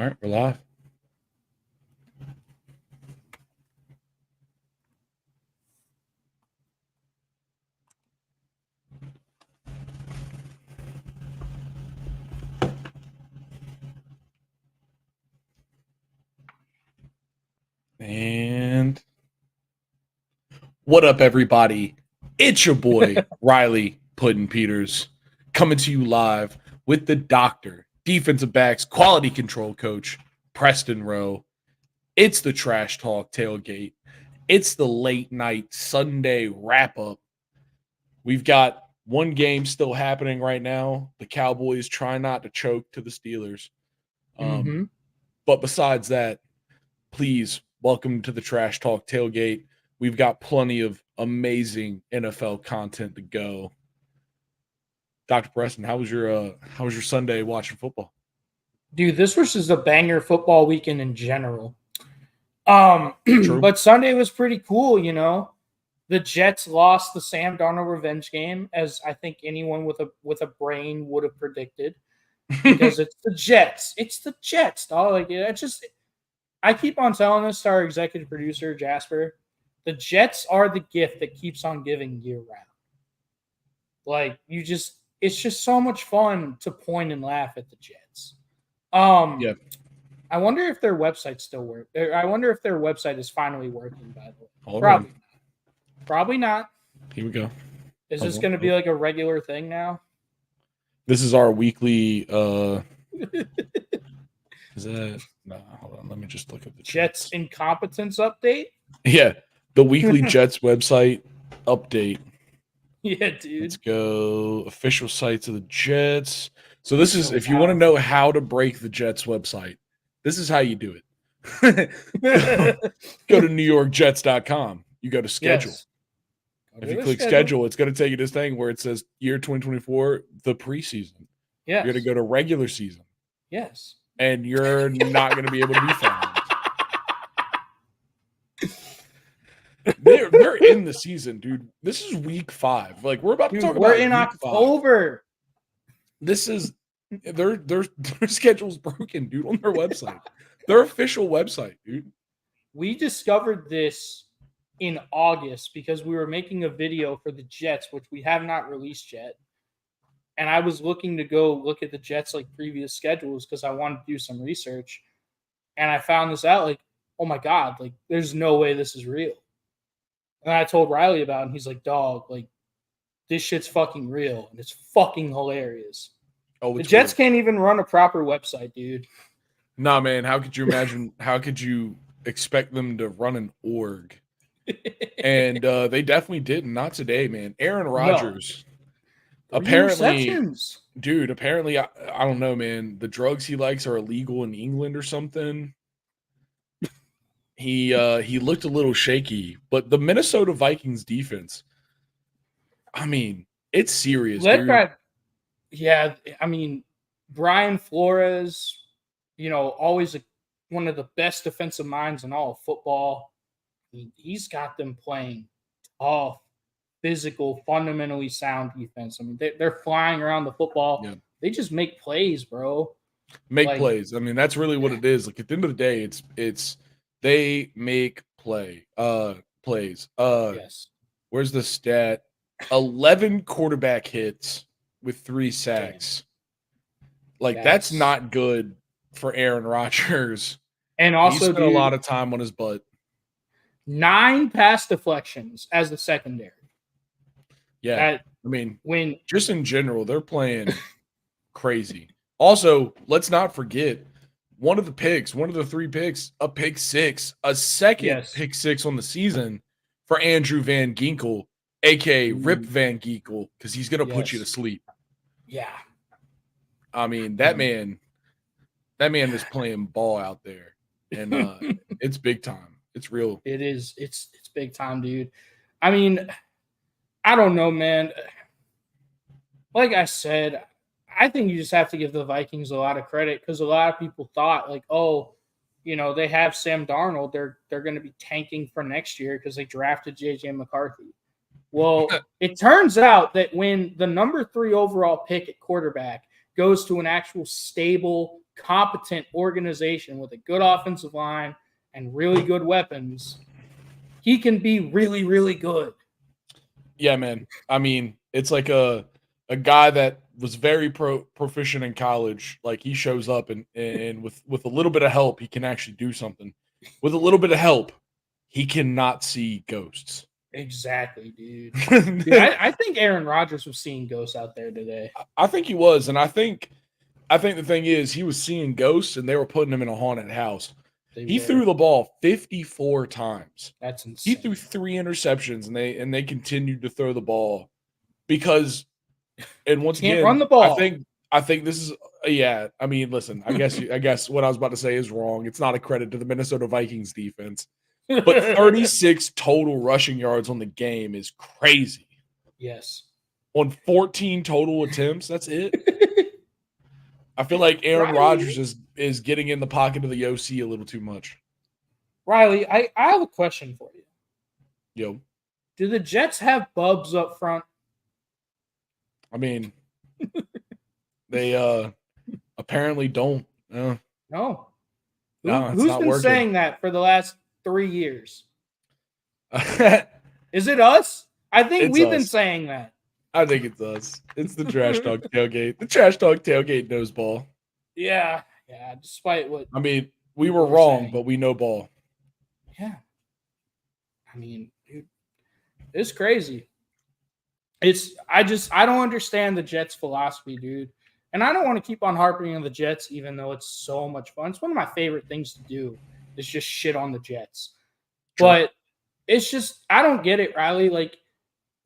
All right, we're live. And what up, everybody? It's your boy, Riley Puddin Peters, coming to you live with the doctor, defensive backs, quality control coach, Preston Rowe. It's the Trash Talk Tailgate. It's the late night Sunday wrap up. We've got one game still happening right now. The Cowboys try not to choke to the Steelers. But besides that, please welcome to the Trash Talk Tailgate. We've got plenty of amazing NFL content to go. Dr. Preston, how was your Sunday watching football? Dude, this was just a banger football weekend in general. But Sunday was pretty cool, you know. The Jets lost the Sam Darnold revenge game, as I think anyone with a brain would have predicted, because it's the Jets. It's the Jets, dog. Like, it's just, I keep on telling this to our executive producer Jasper. The Jets are the gift that keeps on giving year round. Like, it's just so much fun to point and laugh at the Jets. Yeah. I wonder if their website still works. I wonder if their website is finally working, by the way. Probably not. Probably not. Here we go. Is this going to be like a regular thing now? This is our weekly is that no, hold on. Let me just look at the Jets incompetence update. Yeah. The weekly Jets website update. Yeah, dude. Let's go. Official sites of the Jets. So this is, if you want to know how to break the Jets website, this is how you do it. Go to NewYorkJets.com. You go to schedule. Yes. If you click schedule, it's going to take you to this thing where it says year 2024, the preseason. Yes. You're going to go to regular season. Yes. And you're not going to be able to be found. They're in the season, dude. This is week 5. Like, we're about to talk about we're in October. 5. This is their schedule's broken, dude, on their website. Their official website, dude. We discovered this in August because we were making a video for the Jets, which we have not released yet. And I was looking to go look at the Jets like previous schedules because I wanted to do some research. And I found this out, like, oh my God, like, there's no way this is real. And I told Riley about it, and he's like, dog, like, this shit's fucking real, and it's fucking hilarious. Oh, the Jets can't even run a proper website, dude. Nah, man, how could you imagine, how could you expect them to run an org? And they definitely didn't. Not today, man. Aaron Rodgers, apparently, dude, apparently, I don't know, man, the drugs he likes are illegal in England or something. He looked a little shaky, but the Minnesota Vikings defense, I mean, it's serious. Yeah, I mean, Brian Flores, you know, always one of the best defensive minds in all of football. He's got them playing tough, physical, fundamentally sound defense. I mean, they're flying around the football. Yeah. They just make plays, bro. Plays. I mean, that's really what it is. Like, at the end of the day, it's they make plays. Yes. Where's the stat? 11 quarterback hits with 3 sacks. Like, that's not good for Aaron Rodgers. And also, he spent a lot of time on his butt. 9 pass deflections as the secondary. Yeah. I mean, just in general, they're playing crazy. Also, let's not forget, one of the 3 picks, a pick 6, a second pick 6 on the season for Andrew Van Ginkel, a.k.a. Rip Van Ginkel, because he's going to put you to sleep. Yeah. I mean, that man is playing ball out there, and it's big time. It's real. It is. It's big time, dude. I mean, I don't know, man. Like I said, I think you just have to give the Vikings a lot of credit because a lot of people thought, like, oh, you know, they have Sam Darnold. They're going to be tanking for next year because they drafted J.J. McCarthy. Well, it turns out that when the number 3 overall pick at quarterback goes to an actual stable, competent organization with a good offensive line and really good weapons, he can be really, really good. Yeah, man. I mean, it's like a guy that was very proficient in college. Like he shows up and with a little bit of help, he can actually do something. With a little bit of help, he cannot see ghosts. Exactly, dude. Dude, I think Aaron Rodgers was seeing ghosts out there today. I think he was, and I think the thing is he was seeing ghosts, and they were putting him in a haunted house. He threw the ball 54 times. That's insane. He threw 3 interceptions, and they continued to throw the ball because, and once Can't again, run the ball. I think this is yeah. I mean, listen, I guess what I was about to say is wrong. It's not a credit to the Minnesota Vikings defense, but 36 total rushing yards on the game is crazy. Yes. On 14 total attempts, that's it. I feel like Aaron Rodgers is getting in the pocket of the OC a little too much. Riley, I have a question for you. Yo. Do the Jets have Bubs up front? I mean, they apparently don't. No. Who's been working. saying that for the last 3 years? Is it us? I think we've been saying that. I think it's us. It's the Trash Talk Tailgate. The Trash Talk Tailgate knows ball. Yeah. Despite what I mean, we were wrong, saying. But we know ball. Yeah. I mean, dude, it's crazy. I don't understand the Jets' philosophy, dude. And I don't want to keep on harping on the Jets, even though it's so much fun. It's one of my favorite things to do is just shit on the Jets. True. But it's just, I don't get it, Riley. Like,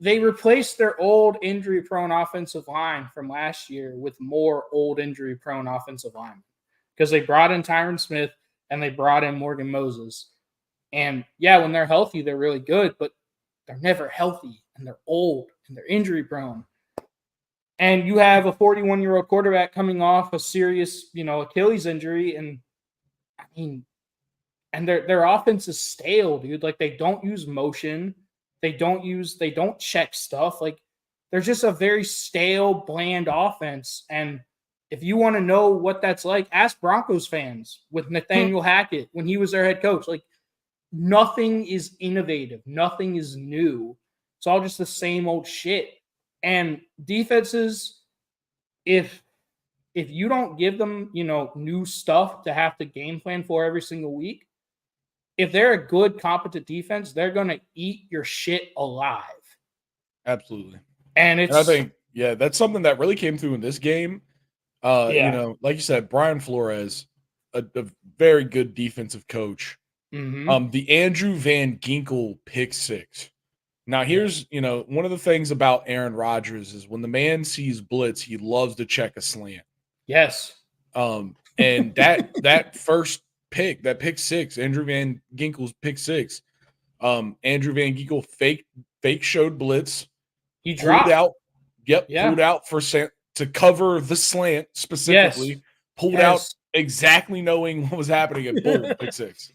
they replaced their old injury-prone offensive line from last year with more old injury-prone offensive linemen because they brought in Tyron Smith and they brought in Morgan Moses. And, yeah, when they're healthy, they're really good, but they're never healthy, and they're old, and they're injury-prone. And you have a 41-year-old quarterback coming off a serious, Achilles injury, and, I mean, and their offense is stale, dude. Like, they don't use motion. They don't check stuff. Like, they're just a very stale, bland offense. And if you want to know what that's like, ask Broncos fans with Nathaniel Hackett when he was their head coach. Like, nothing is innovative. Nothing is new. It's all just the same old shit. And defenses, if you don't give them, new stuff to have to game plan for every single week, if they're a good, competent defense, they're going to eat your shit alive. Absolutely. And I think, that's something that really came through in this game. Like you said, Brian Flores, a very good defensive coach. Mm-hmm. The Andrew Van Ginkel pick 6. Now, here's, one of the things about Aaron Rodgers is when the man sees blitz, he loves to check a slant. Yes. And that first pick, that pick 6, Andrew Van Ginkel's pick 6. Andrew Van Ginkel fake showed blitz. He dropped out. Yep, pulled out to cover the slant specifically. Yes. Pulled out exactly knowing what was happening and boom, pick 6.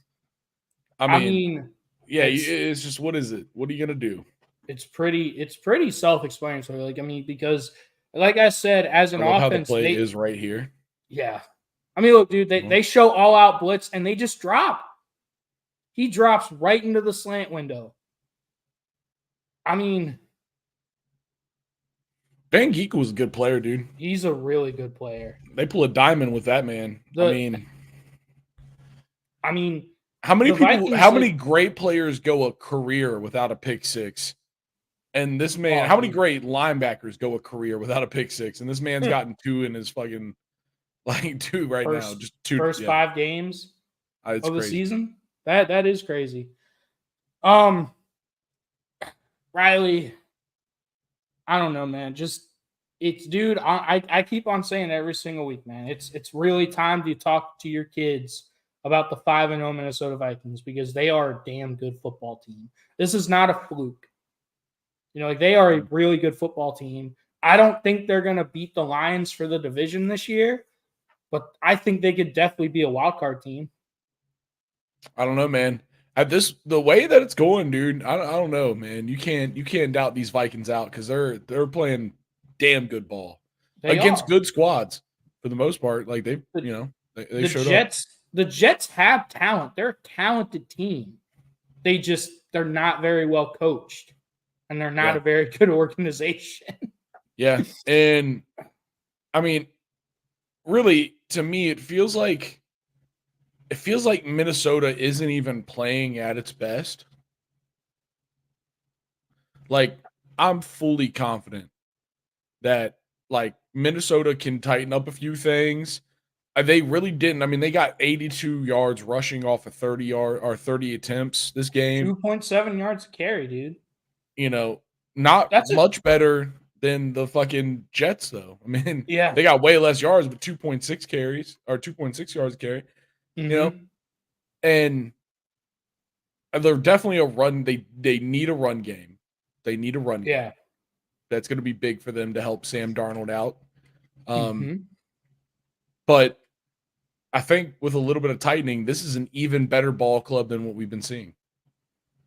I mean, it's just, what is it? What are you gonna do? It's pretty self-explanatory. Like, I mean, because like I said, as an offense, how the play is right here. Yeah. I mean, look, dude, they show all out blitz and they just drop. He drops right into the slant window. I mean, Van Ginkel was a good player, dude. He's a really good player. They pull a diamond with that man. I mean, how many great players go a career without a pick 6? And this man, how many great linebackers go a career without a pick 6? And this man's gotten 2 in his fucking 2 now. Just 2 first 5 games of the season. That is crazy. Riley, I don't know, man. Dude, I keep on saying it every single week, man. It's really time to talk to your kids about the 5-0 Minnesota Vikings because they are a damn good football team. This is not a fluke. They are a really good football team. I don't think they're going to beat the Lions for the division this year, but I think they could definitely be a wild card team. I don't know, man. The way that it's going, dude, I don't know, man. You can't doubt these Vikings out because they're playing damn good ball against good squads. for the most part. Like they the showed up. The Jets have talent. They're a talented team. They're not very well coached, and they're not a very good organization. Yeah, and I mean, really, to me, it feels like Minnesota isn't even playing at its best. Like, I'm fully confident that like Minnesota can tighten up a few things. They really didn't. I mean, they got 82 yards rushing off of 30 attempts this game. 2.7 yards a carry, dude. Not much better than the fucking Jets, though. I mean, they got way less yards, but 2.6 carries or 2.6 yards a carry. And they're definitely a run. They need a run game. They need a run game. That's going to be big for them to help Sam Darnold out. But I think with a little bit of tightening, this is an even better ball club than what we've been seeing.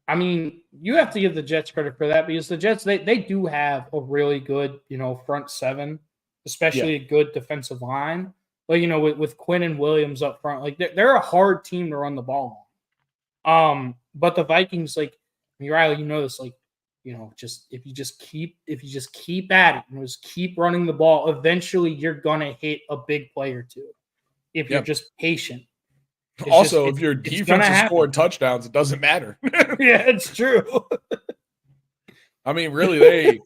I mean, you have to give the Jets credit for that because the Jets, they do have a really good, front seven, especially a good defensive line. But, with Quinn and Williams up front, like they're a hard team to run the ball on. But the Vikings, like, Riley, this, like, just if you just keep at it and just keep running the ball, eventually you're gonna hit a big play or two if you're just patient. If your defense is scoring touchdowns, it doesn't matter. Yeah, it's true. I mean, really,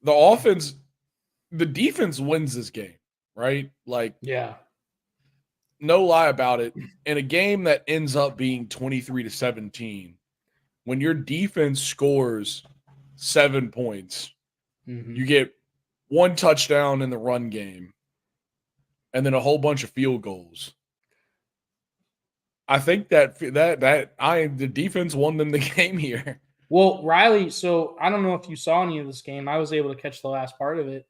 the defense wins this game, right? Like, no lie about it. In a game that ends up being 23-17, when your defense scores 7 points, you get one touchdown in the run game, and then a whole bunch of field goals. I think the defense won them the game here. Well, Riley, so I don't know if you saw any of this game. I was able to catch the last part of it.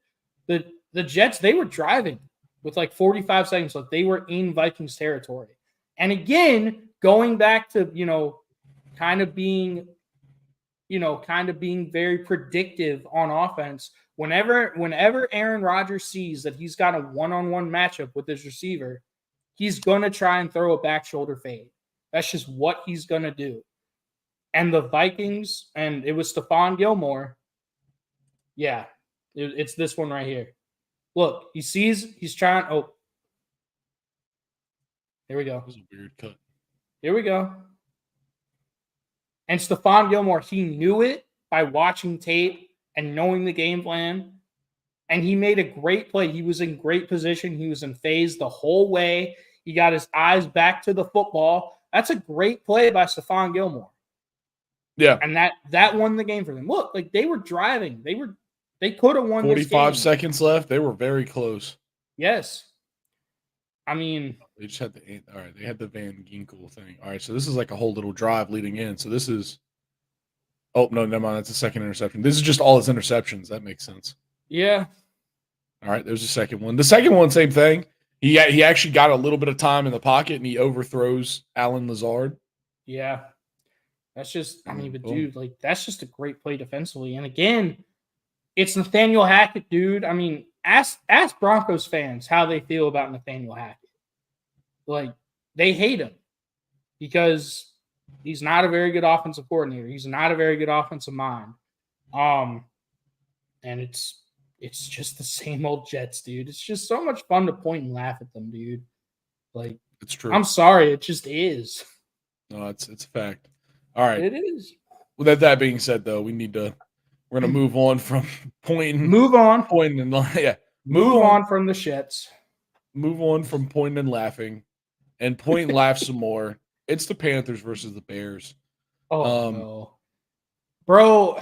The Jets, they were driving with like 45 seconds left. They were in Vikings territory. And again, going back to, kind of being very predictive on offense. Whenever Aaron Rodgers sees that he's got a one-on-one matchup with his receiver, he's going to try and throw a back shoulder fade. That's just what he's going to do. And the Vikings, and it was Stephon Gilmore. Yeah, it's this one right here. Look, he's trying. Oh, here we go. That was a weird cut. Here we go. And Stephon Gilmore, he knew it by watching tape and knowing the game plan. And he made a great play. He was in great position. He was in phase the whole way. He got his eyes back to the football. That's a great play by Stephon Gilmore. Yeah. And that won the game for them. Look, like they were driving. They could have won 45 seconds left. They were very close. Yes. I mean, they just had they had the Van Ginkel thing. All right, so this is like a whole little drive leading in. So this is oh no, never mind. That's a second interception. This is just all his interceptions. That makes sense. Yeah. All right, there's the second one. The second one, same thing. He actually got a little bit of time in the pocket and he overthrows Allen Lazard. Yeah. That's just, dude, like that's just a great play defensively. And again, it's Nathaniel Hackett, dude. I mean, ask Broncos fans how they feel about Nathaniel Hackett. Like, they hate him because he's not a very good offensive coordinator. He's not a very good offensive mind. And it's just the same old Jets, dude. It's just so much fun to point and laugh at them, dude. Like, it's true. I'm sorry, it just is. No, it's a fact. All right. It is. With that being said, though, we're going to move on from pointing. Move on from the shits. Move on from pointing and laughing, and point and laugh some more. It's the Panthers versus the Bears. Oh no, bro.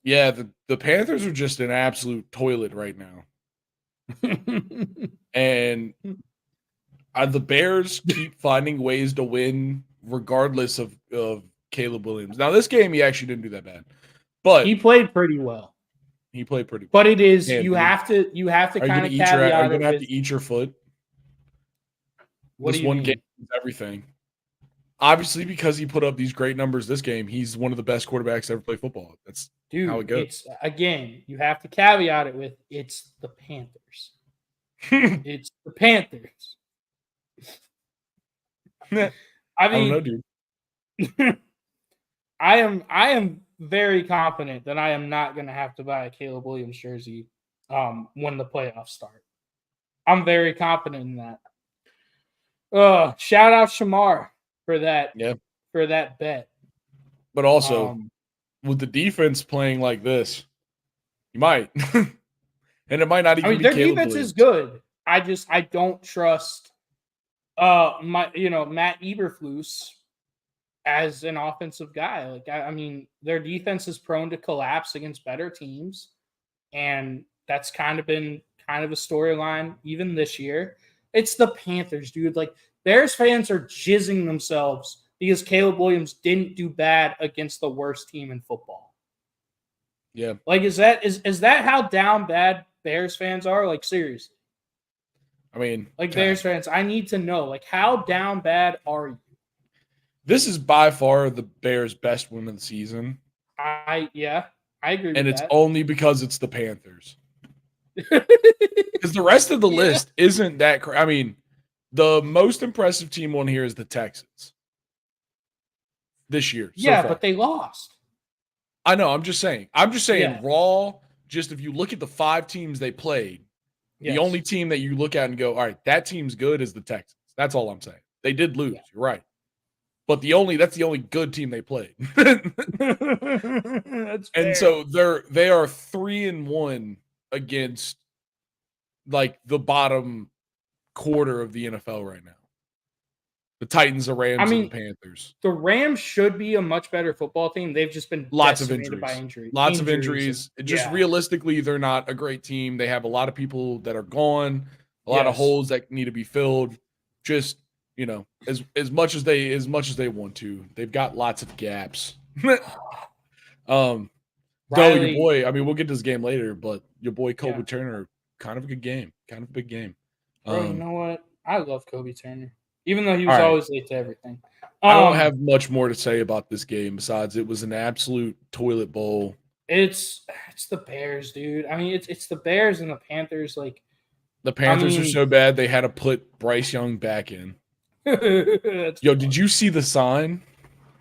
Yeah, the Panthers are just an absolute toilet right now, and the Bears keep finding ways to win regardless of Caleb Williams. Now, this game, he actually didn't do that bad, but he played pretty well. But it is you have to kind of caveat. Are you gonna have to eat your foot? What this do you one mean? game is everything. Obviously, because he put up these great numbers this game, he's one of the best quarterbacks to ever play football. That's how it goes. Again, you have to caveat it with it's the Panthers. It's the Panthers. I don't know, mean, dude. I am very confident that I am not going to have to buy a Caleb Williams jersey when the playoffs start. I'm very confident in that. Shout out Shamar for that. Yeah. For that bet. But also, with the defense playing like this, you might. And it might not even be their Caleb defense Williams. is good. I don't trust Matt Eberflus as an offensive guy. Like I mean, their defense is prone to collapse against better teams, and that's kind of been a storyline even this year. It's the Panthers, dude. Like Bears fans are jizzing themselves because Caleb Williams didn't do bad against the worst team in football. Yeah. Like is that how down bad Bears fans are? Like seriously. I mean, like Bears fans, I need to know, like, how down bad are you? This is by far the Bears' best win of the season. I agree with and it's that. only because it's the Panthers. Because the rest of the list isn't that I mean, the most impressive team on here is the Texans this year. Yeah, so but they lost. I know. I'm just saying. Raw, just if you look at the 5 teams they played, the only team that you look at and go, all right, that team's good is the Texans. That's all I'm saying. They did lose. Yeah. You're right. But that's the only good team they played. That's fair. And so they are 3-1 against like the bottom quarter of the NFL right now. The Titans, the Rams, and the Panthers. The Rams should be a much better football team. They've just been lots of injuries. By injury. Lots of injuries. Just realistically, they're not a great team. They have a lot of people that are gone, a lot of holes that need to be filled. Just, as much as they want to, they've got lots of gaps. Though your boy, I mean, we'll get to this game later, but your boy Kobe Turner, kind of a good game, kind of a big game. Bro, you know what? I love Kobe Turner, even though he was always late to everything. I don't have much more to say about this game besides it was an absolute toilet bowl. It's the Bears, dude. I mean, it's the Bears and the Panthers. Like the Panthers are so bad they had to put Bryce Young back in. Yo, did you see the sign?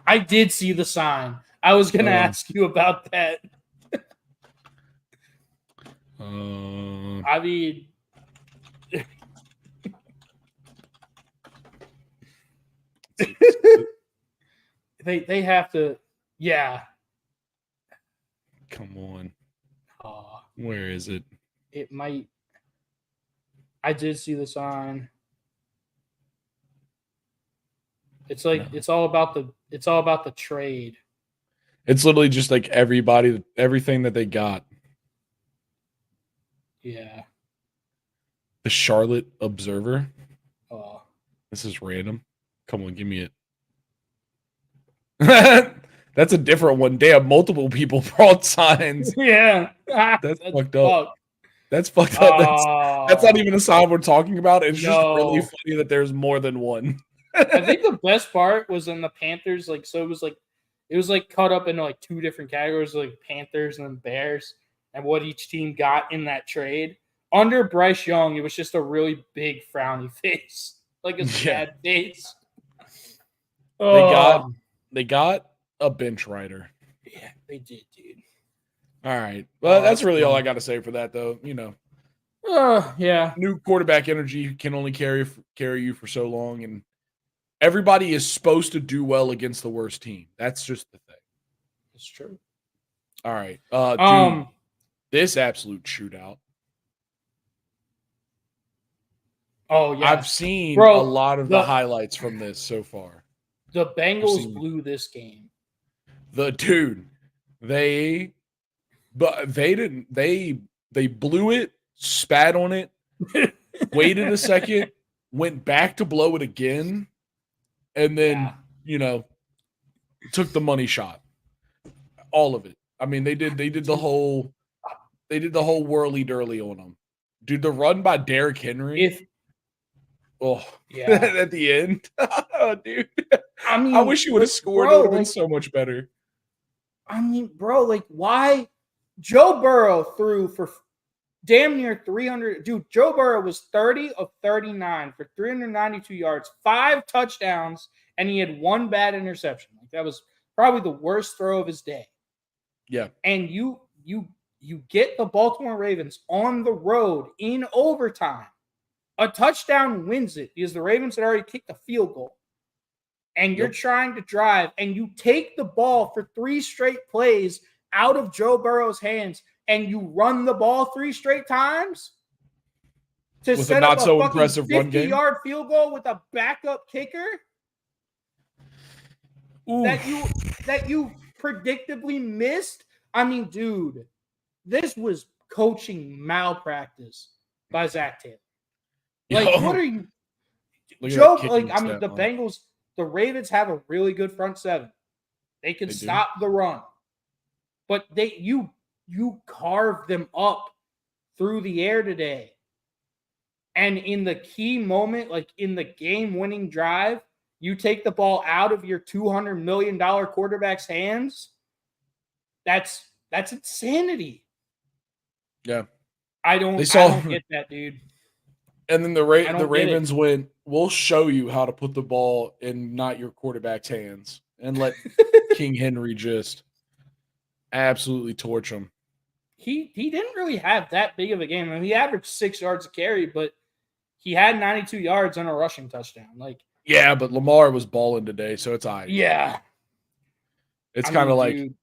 I did see the sign. I was gonna ask you about that. I mean, they have to, Come on. Where is it? It might. I did see the sign. It's like it's all about the trade. It's literally just like everything that they got. Yeah. The Charlotte Observer. This is random. Come on, give me it. That's a different one. Damn, multiple people brought signs. Yeah. That's fucked up. That's fucked up. That's not even a sign we're talking about. It's just really funny that there's more than one. I think the best part was in the Panthers. Like, so it was cut up into like 2 different categories, like Panthers and then Bears, and what each team got in that trade. Under Bryce Young, it was just a really big frowny face, like a sad face. They got a bench rider. Yeah, they did, dude. All right. Well, that's really all I got to say for that, though. Yeah. New quarterback energy can only carry you for so long, and everybody is supposed to do well against the worst team. That's just the thing. It's true. All right. Dude, this absolute shootout. Oh, yeah. I've seen a lot of the highlights from this so far. The Bengals blew this game. They blew it, spat on it, waited a second, went back to blow it again, and then, took the money shot. All of it. I mean, they did the whole whirly dirly on them. Dude, the run by Derrick Henry. At the end. Oh, dude. I mean, I wish he would have scored. It would have been so much better. I mean, bro, like, why? Joe Burrow threw for damn near 300. Dude, Joe Burrow was 30 of 39 for 392 yards, 5 touchdowns, and he had 1 bad interception. Like that was probably the worst throw of his day. Yeah. And you get the Baltimore Ravens on the road in overtime. A touchdown wins it because the Ravens had already kicked a field goal. And you're trying to drive, and you take the ball for 3 straight plays out of Joe Burrow's hands, and you run the ball 3 straight times to with set a up not a so fucking impressive run game 50-yard field goal with a backup kicker that you predictably missed. I mean, dude, this was coaching malpractice by Zach Taylor. Like, what are you, Joe? Like, I mean, the Bengals, the Ravens have a really good front seven. They can stop the run, but you carved them up through the air today. And in the key moment, like in the game-winning drive, you take the ball out of your $200 million quarterback's hands. That's insanity. Yeah. I don't get that, dude. And then the Ravens went, we'll show you how to put the ball in not your quarterback's hands and let King Henry just absolutely torch him. He didn't really have that big of a game. I mean, he averaged 6 yards a carry, but he had 92 yards on a rushing touchdown. Like, yeah, but Lamar was balling today, so it's all right. Yeah. It's kind of like, dude,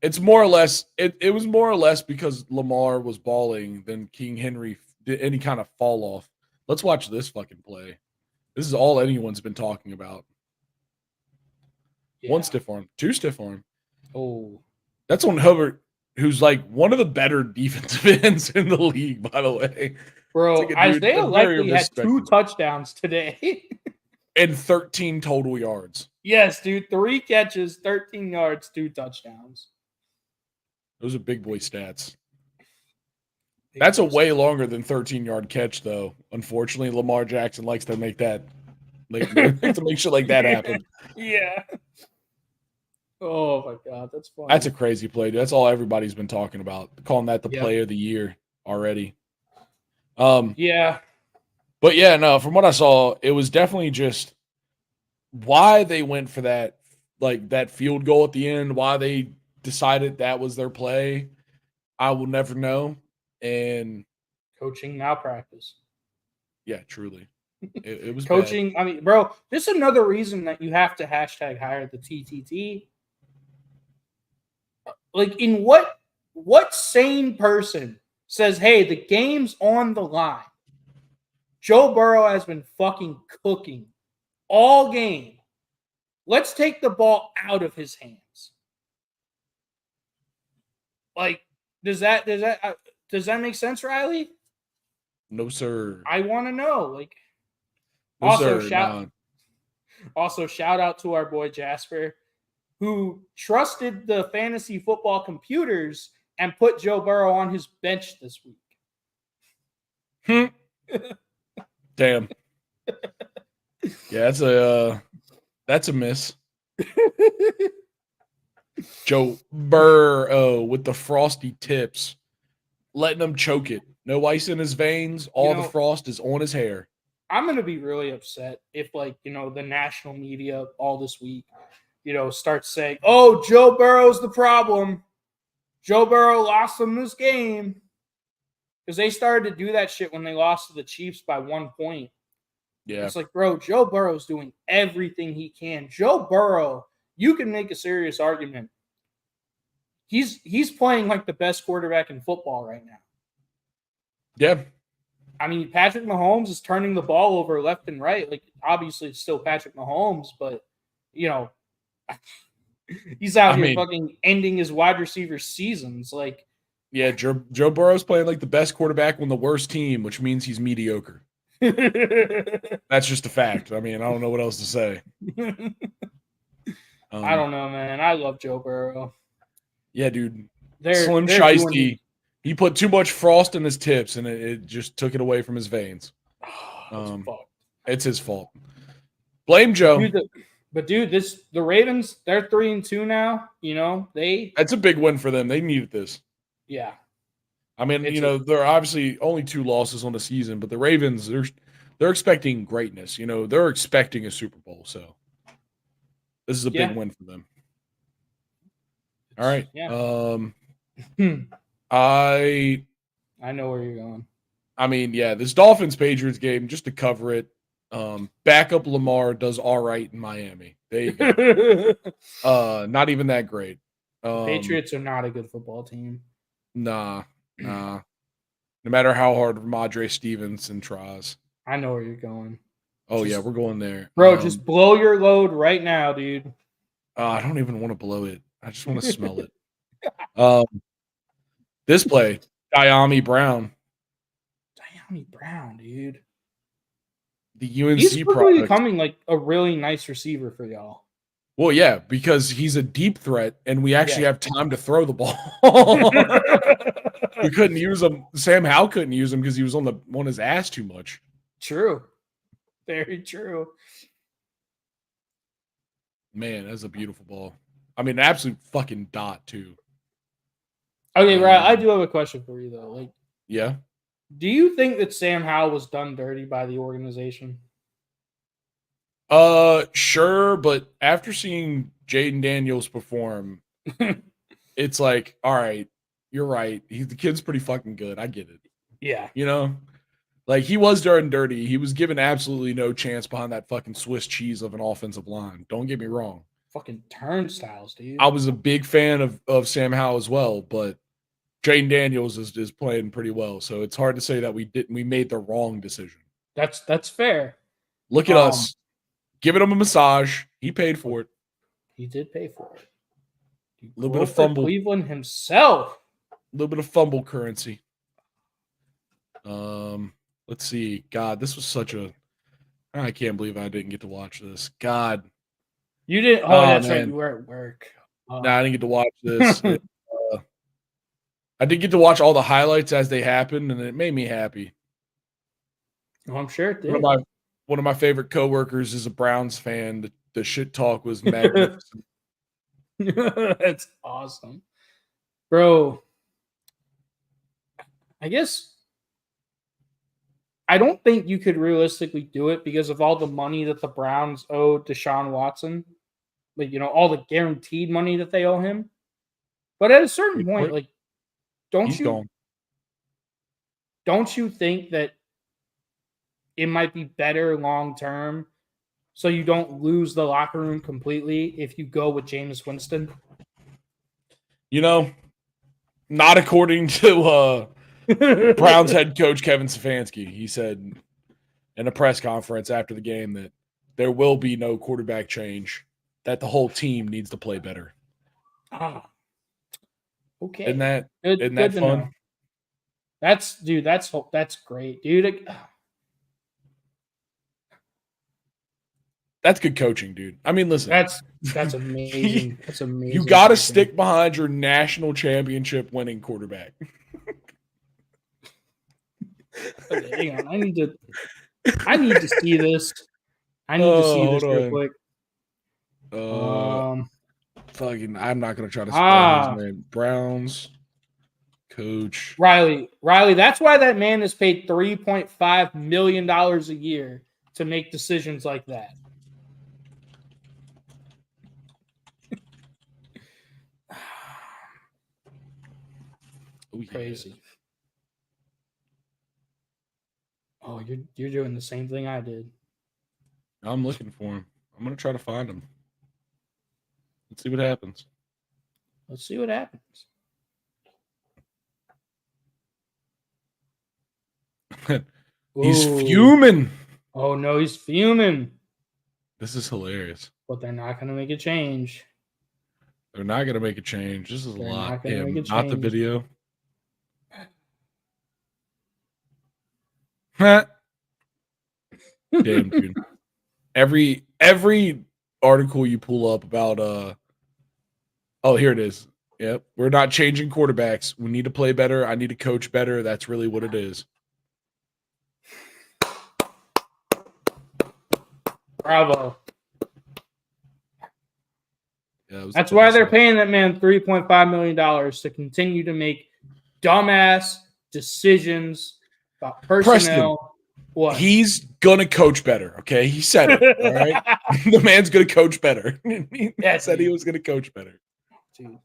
it's more or less, it was more or less because Lamar was balling than King Henry did any kind of fall off. Let's watch this fucking play. This is all anyone's been talking about. Yeah. 1 stiff arm, 2 stiff arm. Oh. That's on Hubbard, who's like one of the better defensive ends in the league, by the way. Bro, like Isaiah likely had 2 touchdowns today. And 13 total yards. Yes, dude. 3 catches, 13 yards, 2 touchdowns. Those are big boy stats. That's a way longer than 13-yard catch, though. Unfortunately, Lamar Jackson likes to make that, to make shit like that happen. Yeah. Oh my God, that's funny. That's a crazy play, dude. That's all everybody's been talking about, calling that the play of the year already. Yeah. But yeah, no, from what I saw, it was definitely just why they went for that, like that field goal at the end, why they decided that was their play. I will never know. And coaching malpractice. Yeah, truly. It was coaching. Bad. I mean, bro, this is another reason that you have to hashtag hire the TTT. Like, in what sane person says, hey, the game's on the line? Joe Burrow has been fucking cooking all game. Let's take the ball out of his hands. Like, does that make sense, Riley? No, sir. I want to know. Like, no, also shout out to our boy Jasper, who trusted the fantasy football computers and put Joe Burrow on his bench this week. Damn. Yeah, that's a miss. Joe Burrow with the frosty tips, letting him choke it. No ice in his veins. All the frost is on his hair. I'm going to be really upset if, like, the national media all this week, starts saying, oh, Joe Burrow's the problem. Joe Burrow lost them this game. Because they started to do that shit when they lost to the Chiefs by 1 point. Yeah. It's like, bro, Joe Burrow's doing everything he can. Joe Burrow, you can make a serious argument. He's playing like the best quarterback in football right now. Yeah. I mean, Patrick Mahomes is turning the ball over left and right. Like, obviously, it's still Patrick Mahomes, but, he's out here fucking ending his wide receiver seasons. Like, yeah, Joe Burrow's playing like the best quarterback on the worst team, which means he's mediocre. That's just a fact. I mean, I don't know what else to say. I don't know, man. I love Joe Burrow. Yeah, dude. Slim Shiesty. He put too much frost in his tips, and it just took it away from his veins. It's his fault. Blame Joe. Dude, the Ravens, they're 3-2 now. That's a big win for them. They needed this. Yeah. I mean, there are obviously only 2 losses on the season, but the Ravens, they're expecting greatness. They're expecting a Super Bowl, so this is a big win for them. All right. Yeah. I know where you're going. I mean, yeah, this Dolphins-Patriots game, just to cover it, backup Lamar does all right in Miami. There you go. Not even that great. The Patriots are not a good football team. Nah. No matter how hard Ramondre Stevenson tries. I know where you're going. Oh, yeah, we're going there. Bro, just blow your load right now, dude. I don't even want to blow it. I just want to smell it. This play, Diami Brown. Diami Brown, dude. The UNC He's quickly becoming like a really nice receiver for y'all. Well, yeah, because he's a deep threat, and we actually have time to throw the ball. We couldn't use him. Sam Howell couldn't use him because he was on his ass too much. True. Very true. Man, that's a beautiful ball. I mean, an absolute fucking dot, too. Okay, right. I do have a question for you, though. Like, yeah. Do you think that Sam Howell was done dirty by the organization? Sure, but after seeing Jaden Daniels perform, it's like, all right, you're right. The kid's pretty fucking good. I get it. Yeah. Like he was darn dirty. He was given absolutely no chance behind that fucking Swiss cheese of an offensive line. Don't get me wrong. Fucking turnstiles, dude. I was a big fan of Sam Howell as well, but Jaden Daniels is playing pretty well. So it's hard to say that we made the wrong decision. That's fair. Look at us. Giving him a massage. He paid for it. He did pay for it. A little bit of fumble. Cleveland himself. A little bit of fumble currency. Let's see. God, this was such a. I can't believe I didn't get to watch this. God. You didn't. Oh, that's man. Right. You were at work. No, I didn't get to watch this. I did get to watch all the highlights as they happened, and it made me happy. Oh, I'm sure it did. One of my favorite coworkers is a Browns fan. The shit talk was magnificent. That's awesome. Bro, I guess I don't think you could realistically do it because of all the money that the Browns owe Deshaun Watson. Like, all the guaranteed money that they owe him. But at a certain point, like, don't you think that it might be better long term so you don't lose the locker room completely if you go with Jameis Winston? Not according to Browns head coach Kevin Stefanski. He said in a press conference after the game that there will be no quarterback change, that the whole team needs to play better. Okay. Isn't that fun? Know. That's great, dude. That's good coaching, dude. I mean, listen. That's amazing. That's amazing. You got to stick behind your national championship winning quarterback. Okay, hang on. I need to see this. I need to see this real quick. Fucking, I'm not gonna try to spell his name. Browns coach Riley. That's why that man is paid $3.5 million a year to make decisions like that. Crazy. Oh, you're doing the same thing I did. I'm looking for him. I'm gonna try to find him. Let's see what happens. He's fuming. Oh no, he's fuming. This is hilarious. But they're not gonna make a change. They're not gonna make a change. This is a lot. Not the video. Damn, dude. Every article you pull up about oh, here it is. Yep. We're not changing quarterbacks. We need to play better. I need to coach better. That's really what it is. Bravo. Yeah, that's why they're paying that man $3.5 million to continue to make dumbass decisions, about personnel. Preston, What? he's gonna coach better. Okay, he said it. All right, the man's gonna coach better. He said he was gonna coach better. Dude.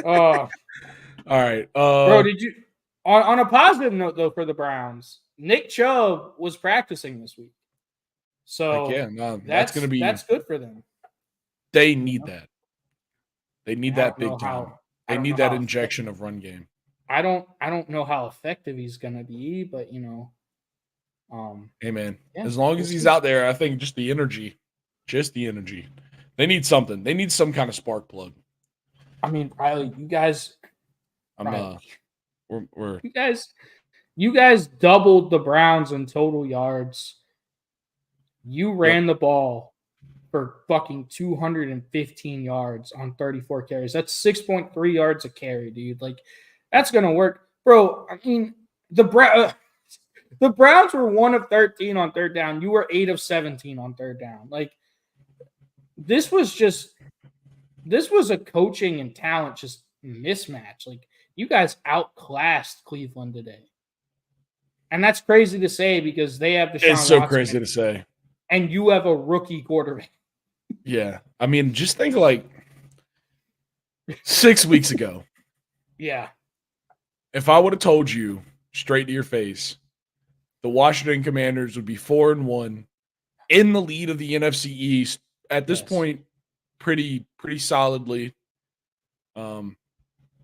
All right, bro. Did you? On a positive note, though, for the Browns, Nick Chubb was practicing this week, so that's gonna be good for them. They need that. They need that big time. They need that injection effective. Of run game. I don't know how effective he's gonna be, but hey man, as long as he's out there, I think just the energy. They need something. They need some kind of spark plug. I mean, Riley, you guys. You guys doubled the Browns in total yards. You ran the ball for fucking 215 yards on 34 carries. That's 6.3 yards a carry, dude. Like, that's gonna work, bro. I mean, the Browns were 1 of 13 on third down. You were 8 of 17 on third down. Like, this was a coaching and talent just mismatch. Like, you guys outclassed Cleveland today. And that's crazy to say because they have Deshaun It's so Watson, crazy to say. And you have a rookie quarterback. Yeah. I mean, just think like 6 weeks ago. Yeah. If I would have told you straight to your face, the Washington Commanders would be 4-1 in the lead of the NFC East at this point, pretty solidly.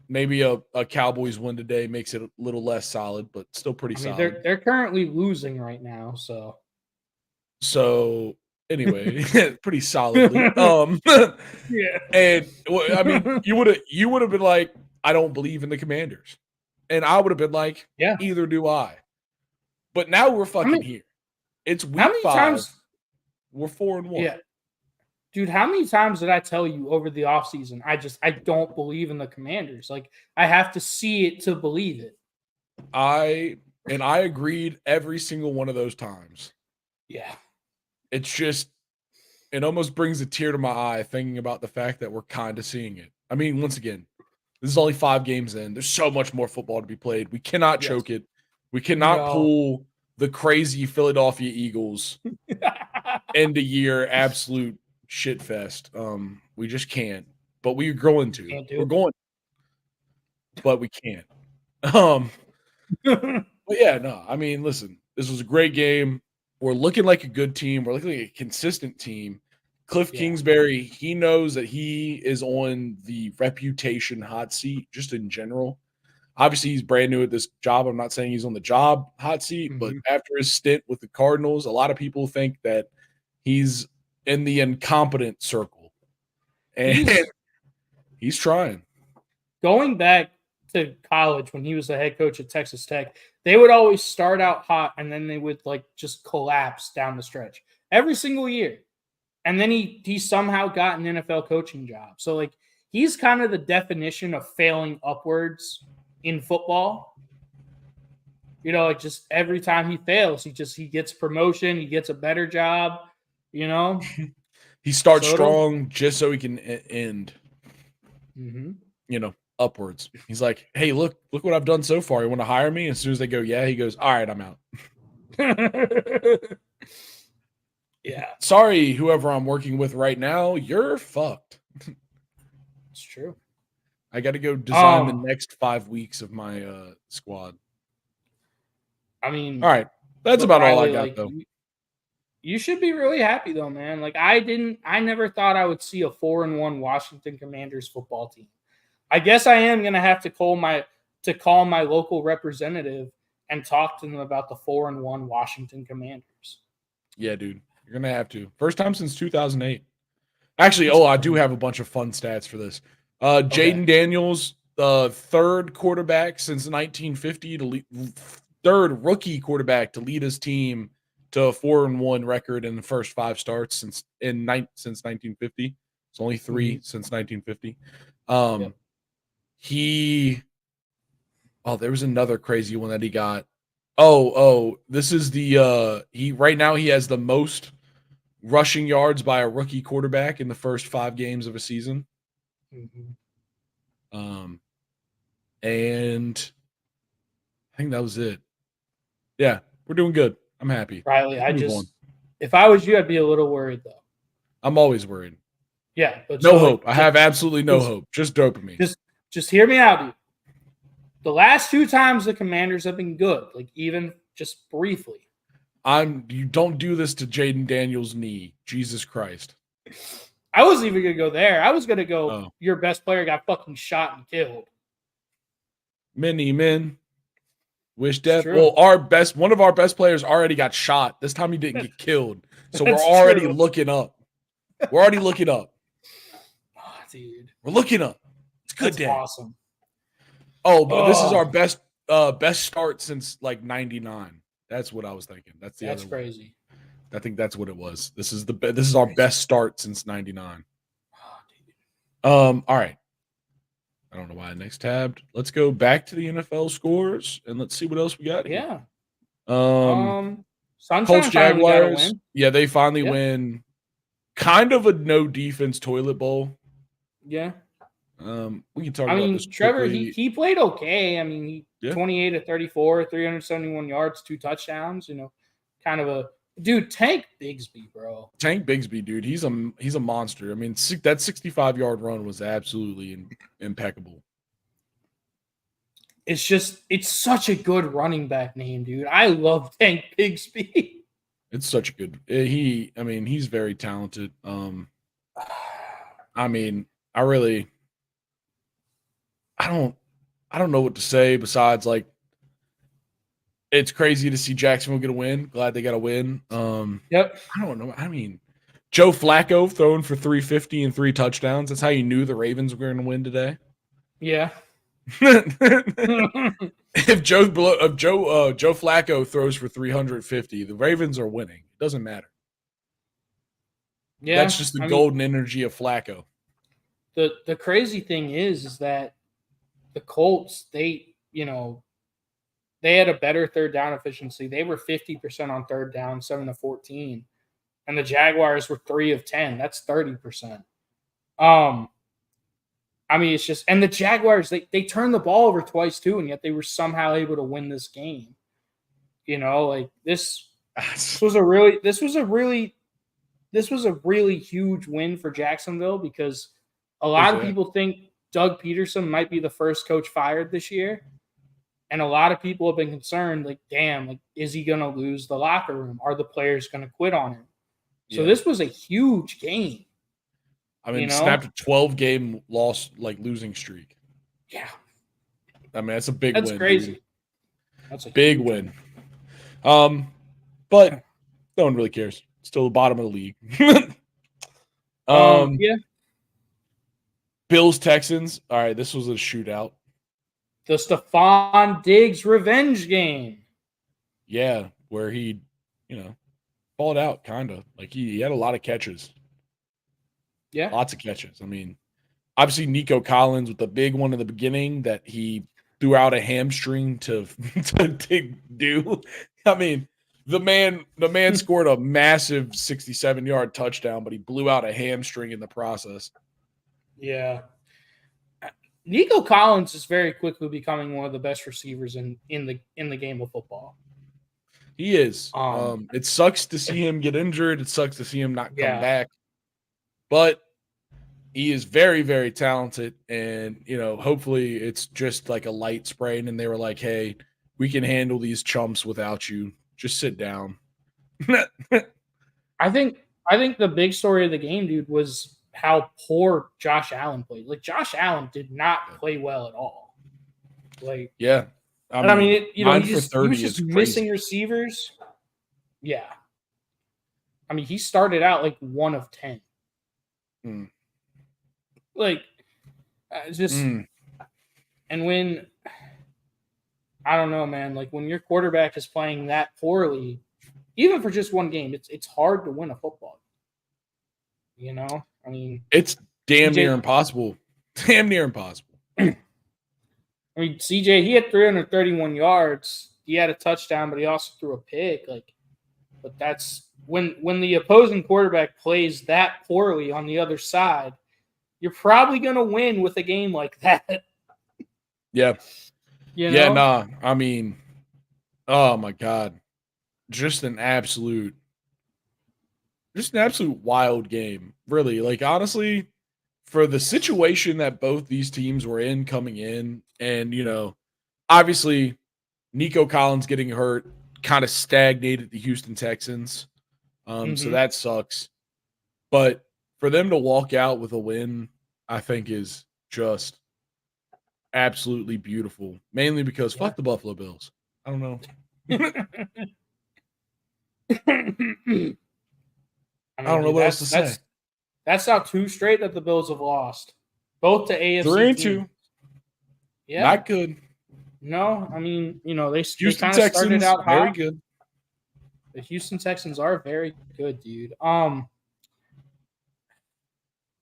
Maybe a Cowboys win today makes it a little less solid, but still pretty solid. They're currently losing right now, so anyway, pretty solidly. yeah. And I mean, you would have been like, I don't believe in the Commanders, and I would have been like, yeah, either do I. But now we're fucking here. It's week 5. Times, we're 4-1. Yeah. Dude, how many times did I tell you over the offseason, I don't believe in the Commanders? Like, I have to see it to believe it. I agreed every single one of those times. Yeah. It's just, it almost brings a tear to my eye thinking about the fact that we're kind of seeing it. I mean, once again, this is only 5 games in. There's so much more football to be played. We cannot choke it. We cannot pull the crazy Philadelphia Eagles end of year absolute shit fest. We just can't. But we're going to. We're going. But we can't. But yeah, no. I mean, listen, this was a great game. We're looking like a good team. We're looking like a consistent team. Cliff Kingsbury, he knows that he is on the reputation hot seat just in general. Obviously, he's brand new at this job. I'm not saying he's on the job hot seat, but after his stint with the Cardinals, a lot of people think that he's in the incompetent circle. And he's trying. Going back to college when he was the head coach at Texas Tech, they would always start out hot and then they would like just collapse down the stretch every single year. And then he somehow got an NFL coaching job. So like he's kind of the definition of failing upwards in football. You know, like just every time he fails, he gets promotion, he gets a better job, you know. He starts strong just so he can end. You know, upwards. He's like, hey, look what I've done so far. You want to hire me? As soon as they go, yeah, he goes, all right, I'm out. Yeah. Sorry, whoever I'm working with right now, you're fucked. It's true. I got to go design the next 5 weeks of my squad. I mean, all right. That's about all I got, though. You should be really happy, though, man. Like, I never thought I would see a 4-1 Washington Commanders football team. I guess I am going to have to call my local representative and talk to them about the 4-1 Washington Commanders. Yeah, dude. You're going to have to. First time since 2008. Actually, I do have a bunch of fun stats for this. Jaden Daniels, third quarterback since 1950 third rookie quarterback to lead his team to a 4-1 record in the first 5 starts since 1950. It's only 3 since 1950. There was another crazy one that he got. This is the right now he has the most rushing yards by a rookie quarterback in the first 5 games of a season. And I think that was it. Yeah, we're doing good. I'm happy. Riley, Move on. if I was you, I'd be a little worried though. I'm always worried. Yeah, but no hope. I have absolutely no hope. Just dopamine. Just hear me out, dude. The last 2 times the Commanders have been good, like even just briefly. You don't do this to Jaden Daniels' knee. Jesus Christ. I wasn't even gonna go there. I was gonna go. Your best player got fucking shot and killed. Many men wish death. Well, one of our best players already got shot. This time he didn't get killed. So we're already looking up. We're already looking up. Oh, dude. We're looking up. It's a good day. Awesome. Oh, but this is our best start since like 99. That's what I was thinking. That's crazy. I think that's what it was. This is our best start since 99. All right. I don't know why I next tabbed. Let's go back to the NFL scores and let's see what else we got here. Yeah. Colts Jaguars. Yeah, they finally win. Kind of a no defense toilet bowl. Yeah. We can talk about this. Trevor, he played okay. I mean, 28 to 34, 371 yards, 2 touchdowns. You know, kind of a dude. Tank Bigsby, bro. Tank Bigsby, dude. He's a monster. I mean, that 65-yard run was absolutely impeccable. It's such a good running back name, dude. I love Tank Bigsby. It's such a good. He's very talented. I don't know what to say besides like it's crazy to see Jacksonville get a win. Glad they got a win. Yep. I don't know. I mean, Joe Flacco throwing for 350 and 3 touchdowns. That's how you knew the Ravens were going to win today. Yeah. If Joe Flacco throws for 350, the Ravens are winning. It doesn't matter. Yeah, that's just the golden energy of Flacco. The crazy thing is that the Colts, they had a better third down efficiency. They were 50% on third down, 7 to 14, and the Jaguars were 3 of 10. That's 30%. It's just, and the Jaguars, they turned the ball over twice too, and yet they were somehow able to win this game. You know, like this was a really huge win for Jacksonville because a lot of people think Doug Peterson might be the first coach fired this year. And a lot of people have been concerned, like, damn, like, is he going to lose the locker room? Are the players going to quit on him? So this was a huge game. I mean, snapped a 12-game losing streak. Yeah. I mean, that's a big win. That's crazy. Dude. That's a big win. But no one really cares. Still the bottom of the league. Yeah. Bills, Texans. All right, this was a shootout. The Stephon Diggs revenge game. Yeah, where he, balled out, kind of. Like, he had a lot of catches. Yeah. Lots of catches. I mean, obviously Nico Collins with the big one in the beginning that he threw out a hamstring to do. I mean, the man scored a massive 67-yard touchdown, but he blew out a hamstring in the process. Yeah. Nico Collins is very quickly becoming one of the best receivers in the game of football. He is. It sucks to see him get injured. It sucks to see him not come back. But he is very, very talented. And, hopefully it's just like a light sprain. And they were like, hey, we can handle these chumps without you. Just sit down. I think the big story of the game, dude, was how poor Josh Allen played. Like, Josh Allen did not play well at all. Like, yeah. He was just missing receivers. Yeah. I mean, he started out like 1 of 10. Like, and when, I don't know, man, like when your quarterback is playing that poorly, even for just one game, it's hard to win a football. I mean, it's damn near impossible. Damn near impossible. I mean, CJ, he had 331 yards. He had a touchdown, but he also threw a pick. But that's when the opposing quarterback plays that poorly on the other side, you're probably going to win with a game like that. Yeah. Yeah, nah. I mean, Oh my God. Just an absolute wild game. Really. Like honestly, for the situation that both these teams were in coming in, and obviously Nico Collins getting hurt kind of stagnated the Houston Texans. So that sucks. But for them to walk out with a win, I think is just absolutely beautiful. Mainly because fuck the Buffalo Bills. I don't know. I don't know what else to say. That's now 2 straight that the Bills have lost, both to AFC 3-2. teams. Yeah, not good. No, I mean, they Houston kind of started out hot. Very good. The Houston Texans are very good, dude. I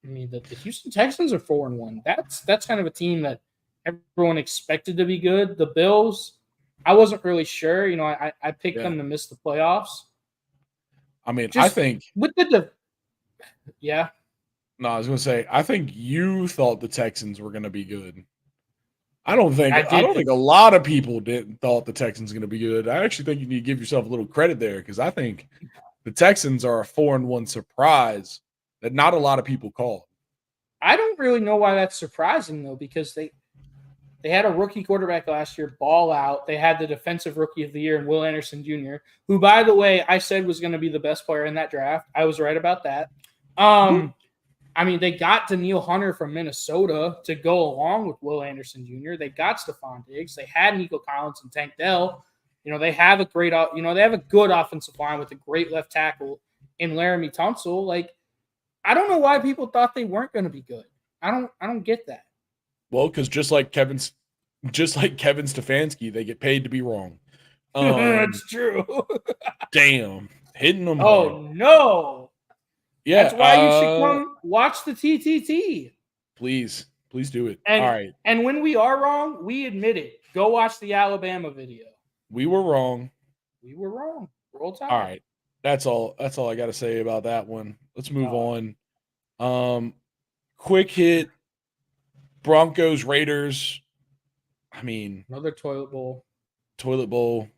mean, the Houston Texans are 4-1. That's kind of a team that everyone expected to be good. The Bills, I wasn't really sure. I picked them to miss the playoffs. I mean, I think with yeah. No, I was going to say, I think you thought the Texans were going to be good. I don't think a lot of people thought the Texans were going to be good. I actually think you need to give yourself a little credit there because I think the Texans are a 4-1 surprise that not a lot of people called. I don't really know why that's surprising though, because they had a rookie quarterback last year ball out. They had the defensive rookie of the year in Will Anderson Jr., who, by the way, I said was going to be the best player in that draft. I was right about that. I mean, they got Daniil Hunter from Minnesota to go along with Will Anderson Jr. They got Stephon Diggs. They had Nico Collins and Tank Dell. They have a great, they have a good offensive line with a great left tackle in Laramie Tunsil. Like, I don't know why people thought they weren't going to be good. I don't get that. Well, because just like Kevin Stefanski, they get paid to be wrong. That's true. Damn, hitting them. Oh no. Yeah, that's why you should come watch the TTT. Please do it. And, all right. And when we are wrong, we admit it. Go watch the Alabama video. We were wrong. Roll Tide. All right. That's all I got to say about that one. Let's move on. Quick hit. Broncos, Raiders. I mean, another toilet bowl,